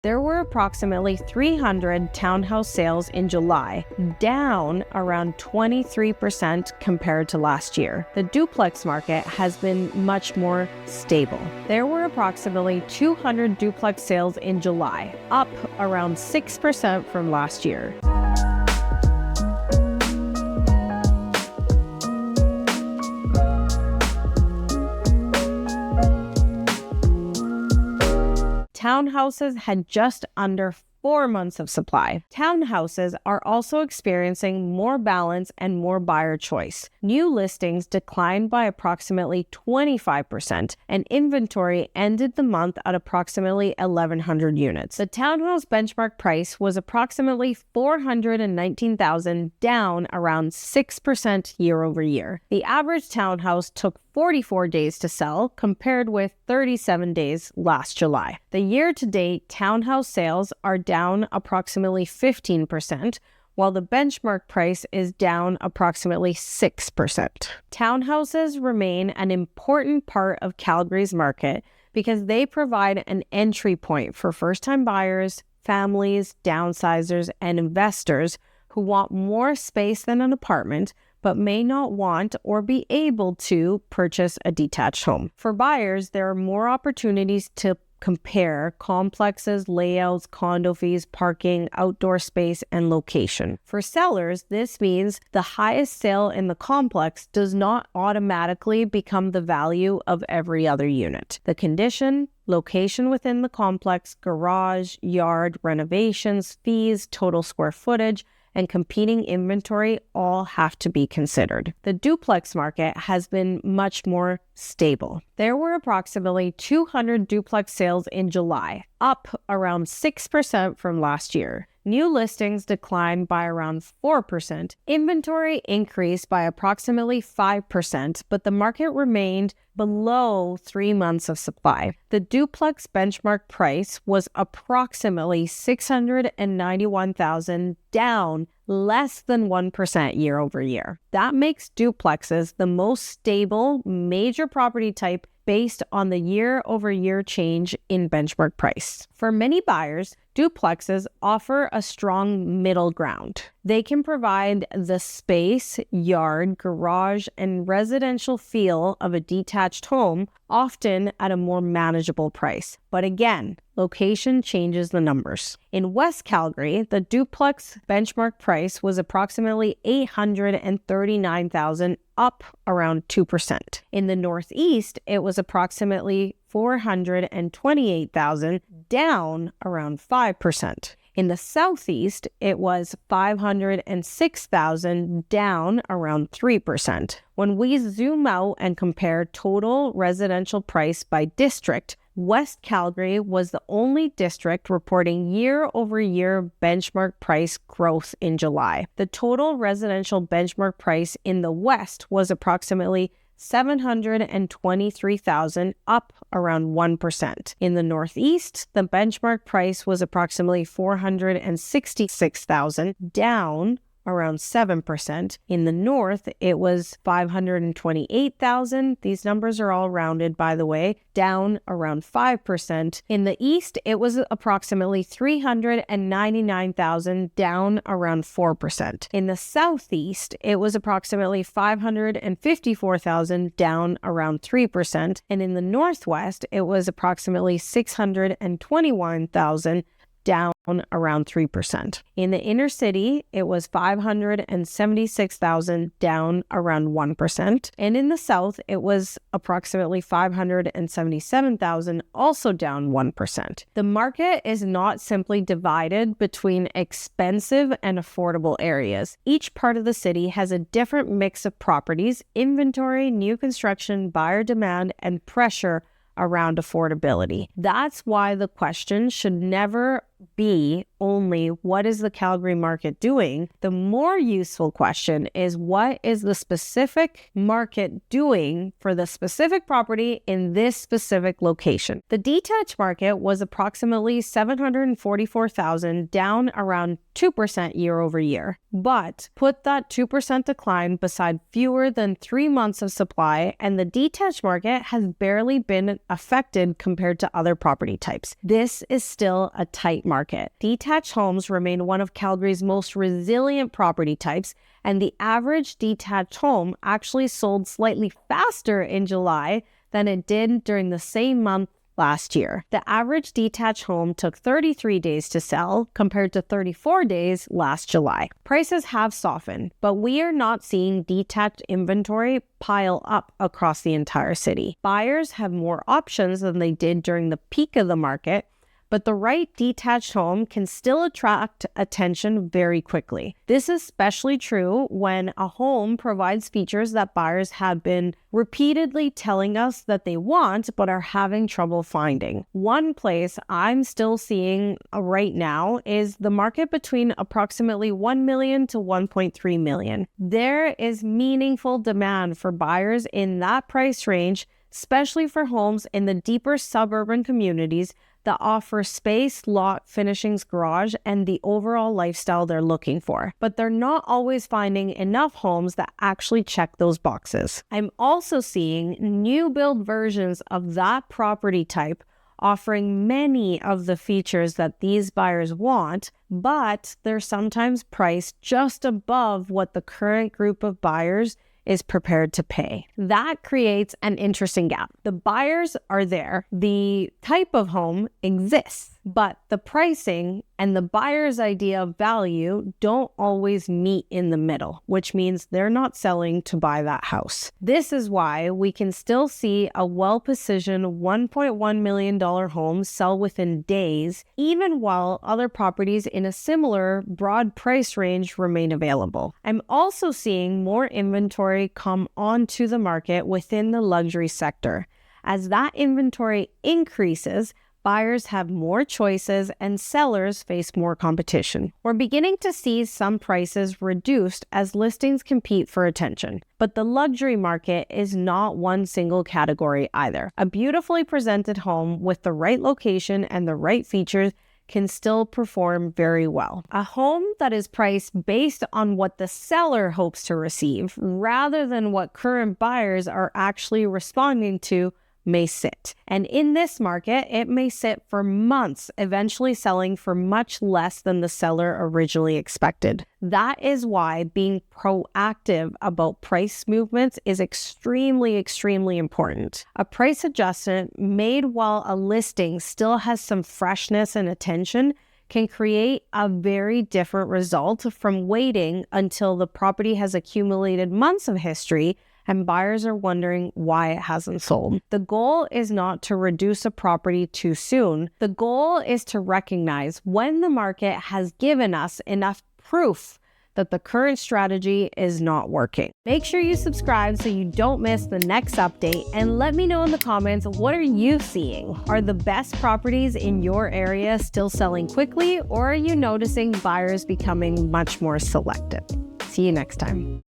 There were approximately 300 townhouse sales in July, down around 23% compared to last year. The duplex market has been much more stable. There were approximately 200 duplex sales in July, up around 6% from last year. Townhouses had just under 4 months of supply. Townhouses are also experiencing more balance and more buyer choice. New listings declined by approximately 25%, and inventory ended the month at approximately 1,100 units. The townhouse benchmark price was approximately $419,000, down around 6% year over year. The average townhouse took 44 days to sell, compared with 37 days last July. The year-to-date townhouse sales are down approximately 15%, while the benchmark price is down approximately 6%. Townhouses remain an important part of Calgary's market because they provide an entry point for first-time buyers, families, downsizers, and investors who want more space than an apartment, but may not want or be able to purchase a detached home. For buyers, there are more opportunities to compare complexes, layouts, condo fees, parking, outdoor space, and location. For sellers, this means the highest sale in the complex does not automatically become the value of every other unit. The condition, location within the complex, garage, yard, renovations, fees, total square footage, and competing inventory all have to be considered. The duplex market has been much more stable. There were approximately 200 duplex sales in July, up around 6% from last year. New listings declined by around 4%. Inventory increased by approximately 5%, but the market remained below 3 months of supply. The duplex benchmark price was approximately $691,000, down less than 1% year over year. That makes duplexes the most stable major property type based on the year-over-year change in benchmark price. For many buyers, duplexes offer a strong middle ground. They can provide the space, yard, garage, and residential feel of a detached home, often at a more manageable price. But again, location changes the numbers. In West Calgary, the duplex benchmark price was approximately $839,000, up around 2%. In the Northeast, it was approximately $428,000, down around 5%. In the Southeast, it was $506,000, down around 3%. When we zoom out and compare total residential price by district, West Calgary was the only district reporting year-over-year benchmark price growth in July. The total residential benchmark price in the West was approximately $723,000, up around 1%. In the Northeast, the benchmark price was approximately $466,000, down around 7%. In the North, it was $528,000. These numbers are all rounded, by the way, down around 5%. In the East, it was approximately $399,000, down around 4%. In the Southeast, it was approximately $554,000, down around 3%. And in the Northwest, it was approximately $621,000, down around 3%. In the inner city, it was $576,000, down around 1%. And in the south, it was approximately $577,000, also down 1%. The market is not simply divided between expensive and affordable areas. Each part of the city has a different mix of properties, inventory, new construction, buyer demand, and pressure around affordability. That's why the question should never be only what is the Calgary market doing, the more useful question is what is the specific market doing for the specific property in this specific location. The detached market was approximately 744,000, down around 2% year over year. But put that 2% decline beside fewer than 3 months of supply, and the detached market has barely been affected compared to other property types. This is still a tight market. Detached homes remain one of Calgary's most resilient property types, and the average detached home actually sold slightly faster in July than it did during the same month last year. The average detached home took 33 days to sell compared to 34 days last July. Prices have softened, but we are not seeing detached inventory pile up across the entire city. Buyers have more options than they did during the peak of the market, but the right detached home can still attract attention very quickly. This is especially true when a home provides features that buyers have been repeatedly telling us that they want but are having trouble finding. One place I'm still seeing right now is the market between approximately 1 million to 1.3 million. There is meaningful demand for buyers in that price range, especially for homes in the deeper suburban communities that offer space, lot, finishings, garage, and the overall lifestyle they're looking for. But they're not always finding enough homes that actually check those boxes. I'm also seeing new build versions of that property type offering many of the features that these buyers want, but they're sometimes priced just above what the current group of buyers is prepared to pay. That creates an interesting gap. The buyers are there, the type of home exists, but the pricing and the buyer's idea of value don't always meet in the middle, which means they're not selling to buy that house. This is why we can still see a well-positioned $1.1 million home sell within days, even while other properties in a similar broad price range remain available. I'm also seeing more inventory come onto the market within the luxury sector. As that inventory increases, buyers have more choices and sellers face more competition. We're beginning to see some prices reduced as listings compete for attention. But the luxury market is not one single category either. A beautifully presented home with the right location and the right features can still perform very well. A home that is priced based on what the seller hopes to receive rather than what current buyers are actually responding to may sit. And in this market, it may sit for months, eventually selling for much less than the seller originally expected. That is why being proactive about price movements is extremely, extremely important. A price adjustment made while a listing still has some freshness and attention can create a very different result from waiting until the property has accumulated months of history and buyers are wondering why it hasn't sold. The goal is not to reduce a property too soon. The goal is to recognize when the market has given us enough proof that the current strategy is not working. Make sure you subscribe so you don't miss the next update, and let me know in the comments, what are you seeing? Are the best properties in your area still selling quickly, or are you noticing buyers becoming much more selective? See you next time.